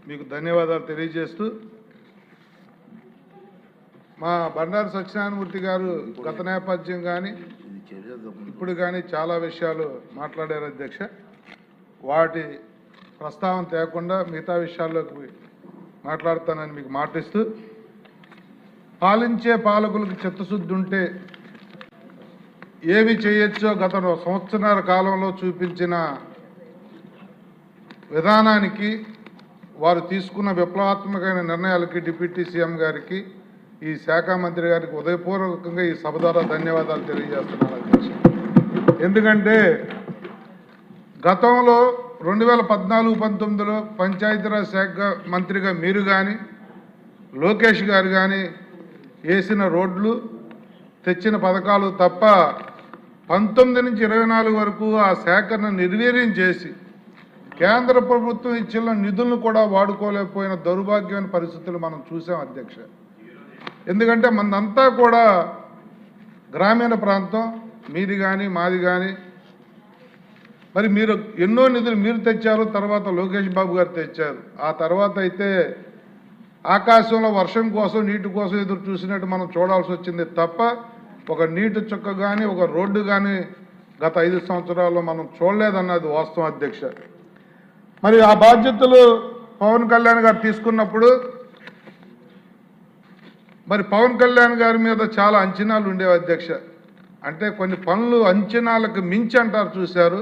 మీకు ధన్యవాదాలు తెలియజేస్తూ మా బండారు సత్యనారాయణమూర్తి గారు గత నేపథ్యం కానీ ఇప్పుడు కానీ చాలా విషయాలు మాట్లాడారు అధ్యక్ష. వాటి ప్రస్తావన తేకుండా మిగతా విషయాల్లోకి మాట్లాడతానని మీకు మాటిస్తూ, పాలించే పాలకులకు చిత్తశుద్ధి ఉంటే ఏమి చేయొచ్చో గత సంవత్సరాల కాలంలో చూపించిన విధానానికి, వారు తీసుకున్న విప్లవాత్మకమైన నిర్ణయాలకి డిప్యూటీ సీఎం గారికి, ఈ శాఖ మంత్రి గారికి ఉదయపూర్వకంగా ఈ సభ ద్వారా ధన్యవాదాలు తెలియజేస్తున్నాను అధ్యక్ష. ఎందుకంటే గతంలో 2014-19లో పంచాయతీరాజ్ శాఖ మంత్రిగా మీరు కానీ లోకేష్ గారు కానీ వేసిన రోడ్లు తెచ్చిన పథకాలు తప్ప 19 నుంచి 24 వరకు ఆ శాఖను నిర్వీర్యం చేసి కేంద్ర ప్రభుత్వం ఇచ్చిన నిధులను కూడా వాడుకోలేకపోయిన దౌర్భాగ్యమైన పరిస్థితులు మనం చూసాం అధ్యక్ష. ఎందుకంటే మనదంతా కూడా గ్రామీణ ప్రాంతం, మీది కానీ మాది కానీ. మరి మీరు ఎన్నో నిధులు మీరు తెచ్చారు, తర్వాత లోకేష్ బాబు గారు తెచ్చారు. ఆ తర్వాత అయితే ఆకాశంలో వర్షం కోసం నీటి కోసం ఎదురు చూసినట్టు మనం చూడాల్సి వచ్చింది తప్ప ఒక నీటి చుక్క కానీ ఒక రోడ్డు కానీ గత 5 సంవత్సరాల్లో మనం చూడలేదన్నది వాస్తవం అధ్యక్ష. మరి ఆ బాధ్యతలు పవన్ కళ్యాణ్ గారు తీసుకున్నప్పుడు మరి పవన్ కళ్యాణ్ గారి మీద చాలా అంచనాలు ఉండేవి అధ్యక్ష. అంటే కొన్ని పనులు అంచనాలకు మించి అంటారు చూశారు,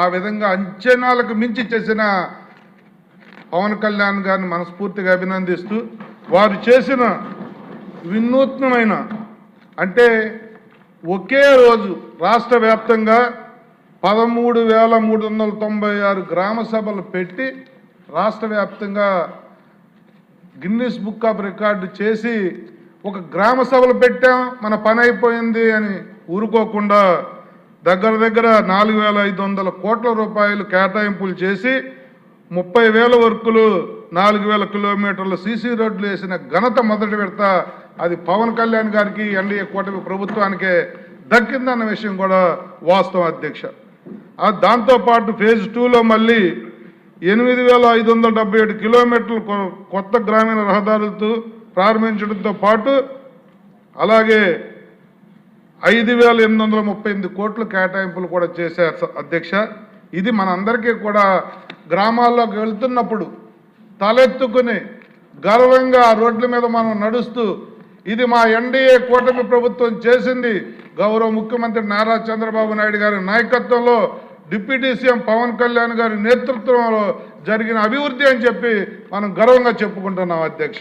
ఆ విధంగా అంచనాలకు మించి చేసిన పవన్ కళ్యాణ్ గారిని మనస్ఫూర్తిగా అభినందిస్తూ, వారు చేసిన వినూత్నమైన, అంటే ఒకే రోజు రాష్ట్ర వ్యాప్తంగా 13,396 గ్రామ సభలు పెట్టి రాష్ట్ర వ్యాప్తంగా గిన్నిస్ బుక్ ఆఫ్ రికార్డు చేసి ఒక గ్రామ సభలు పెట్టాం మన పని అయిపోయింది అని ఊరుకోకుండా దగ్గర 4,500 కోట్ల రూపాయలు కేటాయింపులు చేసి 30,000 వర్కులు 4,000 కిలోమీటర్ల సీసీ రోడ్లు వేసిన ఘనత మొదటి విడత అది పవన్ కళ్యాణ్ గారికి ఎన్డీఏ కూటమి ప్రభుత్వానికే దక్కిందన్న విషయం కూడా వాస్తవం అధ్యక్ష. దాంతోపాటు ఫేజ్ 2లో మళ్ళీ 8,577 కిలోమీటర్లు కొత్త గ్రామీణ రహదారులతో ప్రారంభించడంతో పాటు అలాగే 5,838 కోట్ల కేటాయింపులు కూడా చేశారు అధ్యక్ష. ఇది మనందరికీ కూడా గ్రామాల్లోకి వెళ్తున్నప్పుడు తలెత్తుకుని గర్వంగా ఆ రోడ్ల మీద మనం నడుస్తూ ఇది మా ఎన్డీఏ కూటమి ప్రభుత్వం చేసింది, గౌరవ ముఖ్యమంత్రి నారా చంద్రబాబు నాయుడు గారి నాయకత్వంలో డిప్యూటీ సీఎం పవన్ కళ్యాణ్ గారి నేతృత్వంలో జరిగిన అభివృద్ధి అని చెప్పి మనం గర్వంగా చెప్పుకుంటున్నాం అధ్యక్ష.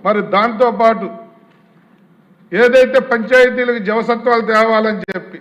మరి దాంతోపాటు ఏదైతే పంచాయతీలకు జవసత్వాలు తేవాలని చెప్పి